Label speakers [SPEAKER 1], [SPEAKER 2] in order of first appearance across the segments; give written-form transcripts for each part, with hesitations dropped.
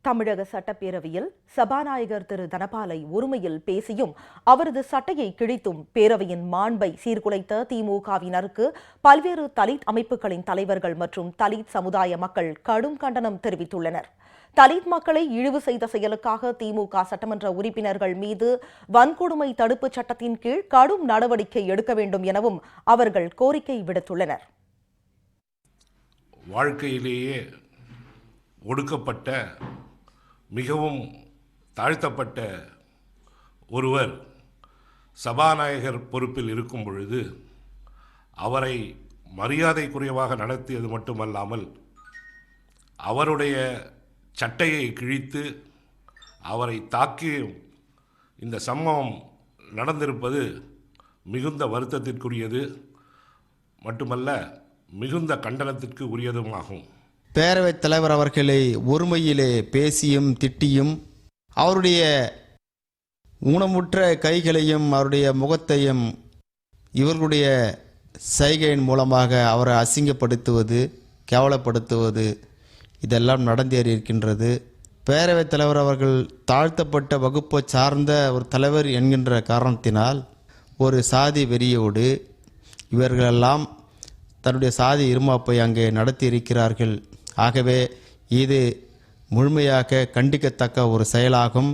[SPEAKER 1] தமிழக சட்டப்பேரவையில் சபாநாயகர் திரு தனபாலை ஒருமையில் பேசியும் அவரது சட்டையை கிழித்தும் பேரவையின் மாண்பை சீர்குலைத்த திமுகவினருக்கு பல்வேறு தலித் அமைப்புகளின் தலைவர்கள் மற்றும் தலித் சமுதாய மக்கள் கடும் கண்டனம் தெரிவித்துள்ளனர். தலித் மக்களை இழிவு செய்த செயலுக்காக திமுக சட்டமன்ற உறுப்பினர்கள் மீது வன்கொடுமை தடுப்புச் சட்டத்தின் கீழ் கடும் நடவடிக்கை எடுக்க வேண்டும் எனவும் அவர்கள் கோரிக்கை விடுத்துள்ளனர்.
[SPEAKER 2] வாழ்க்கையிலேயே ஒடுக்கப்பட்ட மிகவும் தாழ்த்தப்பட்ட ஒருவர் சபாநாயகர் பொறுப்பில் இருக்கும் பொழுது அவரை மரியாதைக்குரியவாக நடத்தியது மட்டுமல்லாமல் அவருடைய சட்டையை கிழித்து அவரை தாக்கியும் இந்த சம்பவம் நடந்திருப்பது மிகுந்த வருத்தத்திற்குரியது மட்டுமல்ல, மிகுந்த கண்டனத்திற்கு உரியதுமாகும்.
[SPEAKER 3] பேரவைத் தலைவர் அவர்களை ஒருமையிலே பேசியும் திட்டியும் அவருடைய ஊனமுற்ற கைகளையும் அவருடைய முகத்தையும் இவர்களுடைய சைகையின் மூலமாக அவரை அசிங்கப்படுத்துவது, கேவலப்படுத்துவது இதெல்லாம் நடந்தேறியிருக்கின்றது. பேரவைத் தலைவர் அவர்கள் தாழ்த்தப்பட்ட வகுப்பை சார்ந்த ஒரு தலைவர் என்கின்ற காரணத்தினால் ஒரு சாதி வெறியோடு இவர்களெல்லாம் தன்னுடைய சாதி இருமாப்பை அங்கே நடத்தி இருக்கிறார்கள். ஆகவே இது முழுமையாக கண்டிக்கத்தக்க ஒரு செயலாகும்.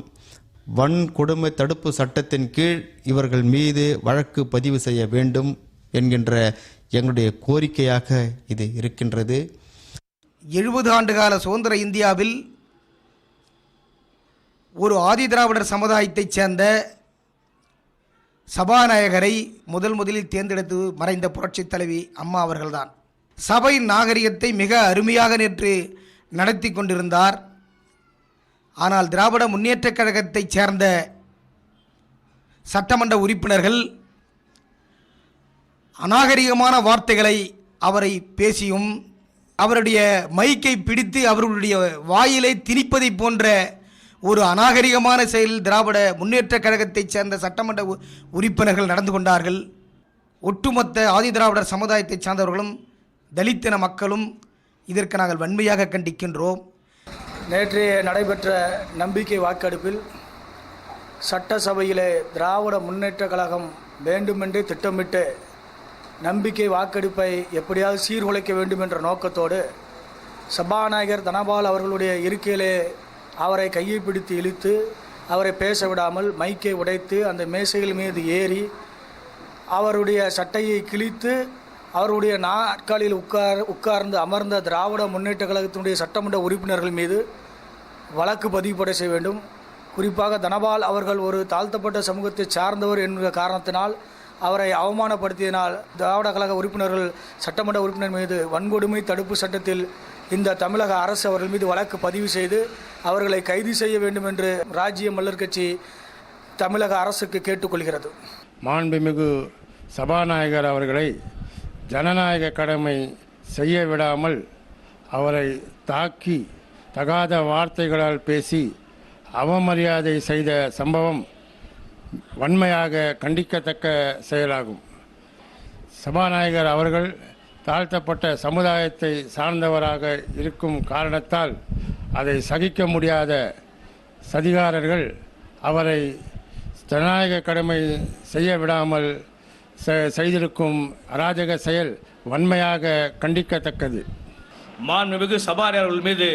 [SPEAKER 3] வன்கொடுமை தடுப்பு சட்டத்தின் கீழ் இவர்கள் மீது வழக்கு பதிவு செய்ய வேண்டும் என்கின்ற எங்களுடைய கோரிக்கையாக இது இருக்கின்றது.
[SPEAKER 4] 70 ஆண்டுகால சுதந்திர இந்தியாவில் ஒரு ஆதிதிராவிடர் சமுதாயத்தைச் சேர்ந்த சபாநாயகரை முதலில் தேர்ந்தெடுத்து மறைந்த புரட்சித் தலைவி அம்மா அவர்கள்தான். சபையின் நாகரிகத்தை மிக அருமையாக நேற்று நடத்தி கொண்டிருந்தார். ஆனால் திராவிட முன்னேற்றக் கழகத்தைச் சேர்ந்த சட்டமன்ற உறுப்பினர்கள் அநாகரிகமான வார்த்தைகளை அவரை பேசியும் அவருடைய மைக்கை பிடித்து அவர்களுடைய வாயிலை திணிப்பதை போன்ற ஒரு அநாகரிகமான செயலில் திராவிட முன்னேற்றக் கழகத்தைச் சேர்ந்த சட்டமன்ற உறுப்பினர்கள் நடந்து கொண்டார்கள். ஒட்டுமொத்த ஆதிதிராவிடர் சமுதாயத்தைச் சார்ந்தவர்களும் தலித்தின மக்களும் இதற்கு நாங்கள் வன்மையாக கண்டிக்கின்றோம்.
[SPEAKER 5] நேற்றைய நடைபெற்ற நம்பிக்கை வாக்கெடுப்பில் சட்டசபையிலே திராவிட முன்னேற்றக் கழகம் வேண்டுமென்றே திட்டமிட்டு நம்பிக்கை வாக்கெடுப்பை எப்படியாவது சீர்குலைக்க வேண்டும் என்ற நோக்கத்தோடு சபாநாயகர் தனபால் அவர்களுடைய இருக்கையிலே அவரை கையை பிடித்து இழுத்து அவரை பேச விடாமல் மைக்கை உடைத்து அந்த மேசைகள் மீது ஏறி அவருடைய சட்டையை கிழித்து அவருடைய நாற்காலியில் உட்கார்ந்து அமர்ந்த திராவிட முன்னேற்ற கழகத்தினுடைய சட்டமன்ற உறுப்பினர்கள் மீது வழக்கு பதிவுபட செய்ய வேண்டும். குறிப்பாக தனபால் அவர்கள் ஒரு தாழ்த்தப்பட்ட சமூகத்தை சார்ந்தவர் என்கிற காரணத்தினால் அவரை அவமானப்படுத்தியதினால் திராவிட கழக உறுப்பினர்கள் சட்டமன்ற உறுப்பினர் மீது வன்கொடுமை தடுப்பு சட்டத்தில் இந்த தமிழக அரசு அவர்கள் மீது வழக்கு பதிவு செய்து அவர்களை கைது செய்ய வேண்டும் என்று ராஜ்ய மல்லர் கட்சி தமிழக அரசுக்கு கேட்டுக்கொள்கிறது.
[SPEAKER 6] மாண்புமிகு சபாநாயகர் அவர்களை ஜனநாயக கடமை செய்ய விடாமல் அவரை தாக்கி தகாத வார்த்தைகளால் பேசி அவமரியாதை செய்த சம்பவம் வன்மையாக கண்டிக்கத்தக்க செயலாகும். சபாநாயகர் அவர்கள் தாழ்த்தப்பட்ட சமுதாயத்தை சார்ந்தவராக இருக்கும் காரணத்தால் அதை சகிக்க முடியாத சதிகாரர்கள் அவரை ஜனநாயக கடமை செய்ய விடாமல் செய்திருக்கும் அராஜக செயல் வன்மையாக கண்டிக்கத்தக்கது.
[SPEAKER 7] மாண்புமிகு சபாநாயகர்கள் மீது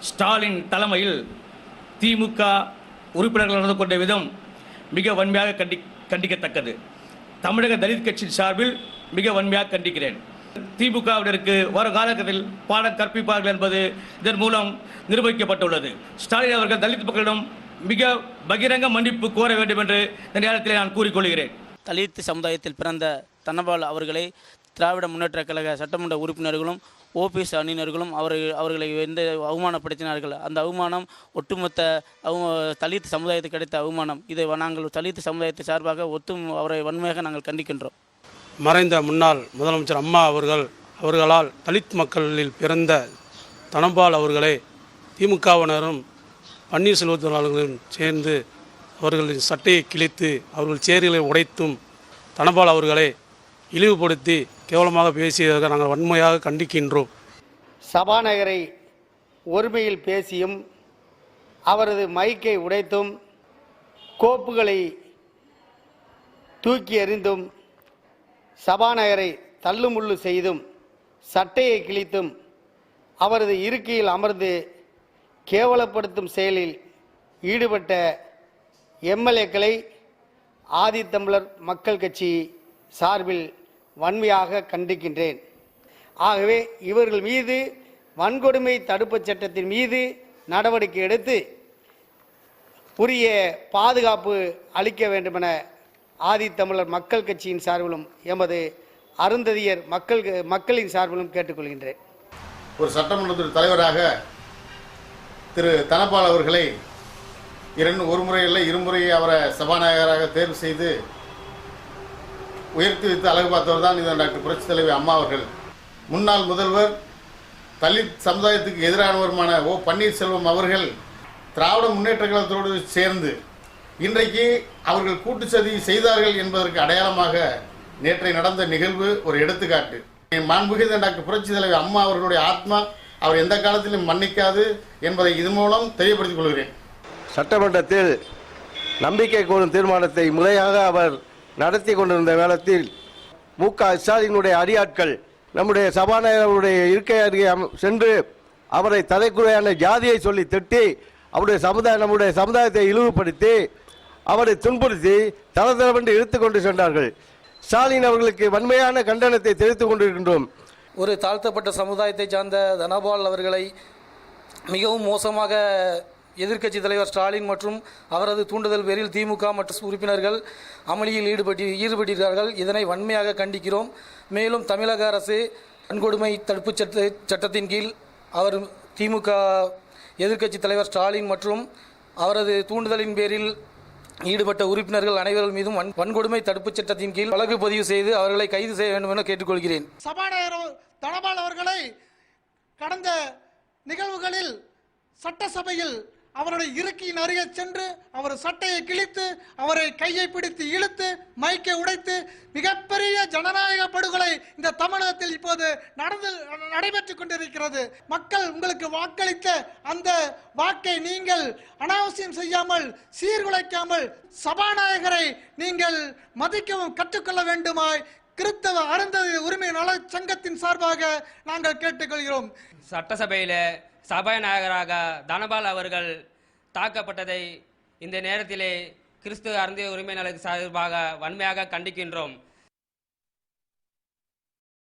[SPEAKER 7] ஸ்டாலின் தலைமையில் திமுக உறுப்பினர்கள் நடந்து கொண்ட விதம் மிக வன்மையாக கண்டிக்கத்தக்கது. தமிழக தலித் கட்சியின் சார்பில் மிக வன்மையாக கண்டிக்கிறேன். திமுகவினருக்கு வரும் காலகட்டத்தில் பாடம் கற்பிப்பார்கள் என்பது இதன் மூலம் நிரூபிக்கப்பட்டுள்ளது. ஸ்டாலின் அவர்கள் தலித் மக்களிடம் மிக பகிரங்க மன்னிப்பு கோர வேண்டும் என்று இந்த நேரத்தில் நான் கூறிக்கொள்கிறேன்.
[SPEAKER 8] தலித் சமுதாயத்தில் பிறந்த தனபால் அவர்களை திராவிட முன்னேற்றக் கழக சட்டமன்ற உறுப்பினர்களும் ஓபிஎஸ் அணியினர்களும் அவர்களை எந்த அவமானப்படுத்தினார்கள். அந்த அவமானம் ஒட்டுமொத்த தலித் சமுதாயத்துக்கு கிடைத்த அவமானம். இதை நாங்கள் தலித் சமுதாயத்தை சார்பாக அவரை வன்மையாக நாங்கள் கண்டிக்கின்றோம்.
[SPEAKER 9] மறைந்த முன்னாள் முதலமைச்சர் அம்மா அவர்களால் தலித் மக்களில் பிறந்த தனபால் அவர்களை திமுகவினரும் பன்னீர்செல்வத்தினர்களும் சேர்ந்து அவர்களின் சட்டையை கிழித்து அவர்கள் சேரிகளை உடைத்தும் தனபால் அவர்களை இழிவுபடுத்தி கேவலமாக பேசியதாக நாங்கள் வன்மையாக கண்டிக்கின்றோம்.
[SPEAKER 10] சபாநாயகரை ஒருமையில் பேசியும் அவரது மைக்கை உடைத்தும் கோப்புகளை தூக்கி எறிந்தும் சபாநாயகரை தள்ளுமுள்ளு செய்தும் சட்டையை கிழித்தும் அவரது இருக்கையில் அமர்ந்து கேவலப்படுத்தும் செயலில் ஈடுபட்ட எம்எல்ஏக்களை ஆதித்தமிழர் மக்கள் கட்சி சார்பில் வன்மையாக கண்டிக்கின்றேன். ஆகவே இவர்கள் மீது வன்கொடுமை தடுப்புச் சட்டத்தின் மீது நடவடிக்கை எடுத்து உரிய பாதுகாப்பு அளிக்க வேண்டுமென ஆதித்தமிழர் மக்கள் கட்சியின் சார்பிலும் எமது அருந்ததியர் மக்களின் சார்பிலும் கேட்டுக்கொள்கின்றேன்.
[SPEAKER 3] ஒரு சட்டமன்றத்தின் தலைவராக திரு தனபால் அவர்களை ஒரு முறை இல்லை இருமுறை அவரை சபாநாயகராக தேர்வு செய்து உயர்த்தி வைத்து அழகு பார்த்தவர் தான் இதன் டாக்டர் புரட்சித் தலைவி அம்மா அவர்கள். முன்னாள் முதல்வர் தலித் சமுதாயத்துக்கு எதிரானவருமான ஓ பன்னீர்செல்வம் அவர்கள் திராவிட முன்னேற்ற கழகத்தோடு சேர்ந்து இன்றைக்கு அவர்கள் கூட்டு சதி செய்தார்கள் என்பதற்கு அடையாளமாக நேற்றைய நடந்த நிகழ்வு ஒரு எடுத்துக்காட்டு. மாண்புமிகு டாக்டர் புரட்சித் தலைவி அம்மா அவர்களுடைய ஆத்மா அவர் எந்த காலத்திலும் மன்னிக்காது என்பதை இதன் மூலம் தெரியப்படுத்திக் கொள்கிறேன்.
[SPEAKER 11] சட்டமன்றத்தில் நம்பிக்கை கோரும் தீர்மானத்தை முறையாக அவர் நடத்தி கொண்டிருந்த வேளத்தில் மு.க.ஸ்டாலினுடைய அடியாட்கள் நம்முடைய சபாநாயகருடைய இருக்கை அருகே சென்று அவரை தலைக்குறையான ஜாதியை சொல்லி திட்டி நம்முடைய சமுதாயத்தை இழிவுபடுத்தி அவரை துன்புறுத்தி தரதரவென்று இழுத்து கொண்டு சென்றார்கள். ஸ்டாலின் அவர்களுக்கு வன்மையான கண்டனத்தை தெரிவித்துக் கொண்டிருக்கின்றோம்.
[SPEAKER 12] ஒரு தாழ்த்தப்பட்ட சமுதாயத்தை சார்ந்த தனபால் அவர்களை மிகவும் மோசமாக எதிர்க்கட்சி தலைவர் ஸ்டாலின் மற்றும் அவரது தூண்டுதல் பேரில் திமுக மற்றும் உறுப்பினர்கள் அமளியில் ஈடுபட்டிருக்கிறார்கள். இதனை வன்மையாக கண்டிக்கிறோம். மேலும் தமிழக அரசு வன்கொடுமை தடுப்பு சட்டத்தின் கீழ் அவர் திமுக எதிர்க்கட்சி தலைவர் ஸ்டாலின் மற்றும் அவரது தூண்டுதலின் பேரில் ஈடுபட்ட உறுப்பினர்கள் அனைவர்கள் மீதும் வன்கொடுமை தடுப்பு சட்டத்தின் கீழ் வழக்கு பதிவு செய்து அவர்களை கைது செய்ய வேண்டும் என கேட்டுக்கொள்கிறேன்.
[SPEAKER 13] சபாநாயகர் தனபால் அவர்களை கடந்த நிகழ்வுகளில் சட்டசபையில் அவருடைய இருக்கையின் அருகே சென்று அவர் சட்டையை கிழித்து அவரை கையை பிடித்து இழுத்து மைக்கை உடைத்து மிகப்பெரிய ஜனநாயக படுகொலை இந்த தமிழகத்தில் இப்போது நடைபெற்றுக் கொண்டிருக்கிறது. மக்கள் உங்களுக்கு வாக்களித்த அந்த வாக்கை நீங்கள் அனாவசியம் செய்யாமல் சீர்குலைக்காமல் சபாநாயகரை நீங்கள் மதிக்கவும் கற்றுக்கொள்ள வேண்டுமாய் கிறிஸ்தவ அருந்ததி உரிமை நல சங்கத்தின் சார்பாக நாங்கள் கேட்டுக்கொள்கிறோம்.
[SPEAKER 14] சட்டசபையில் சபாநாயகராக தனபால் அவர்கள் தாக்கப்பட்டதை இந்த நேரத்திலே கிறிஸ்துவ அருந்திய உரிமை நல சார்பாக வன்மையாக கண்டிக்கின்றோம்.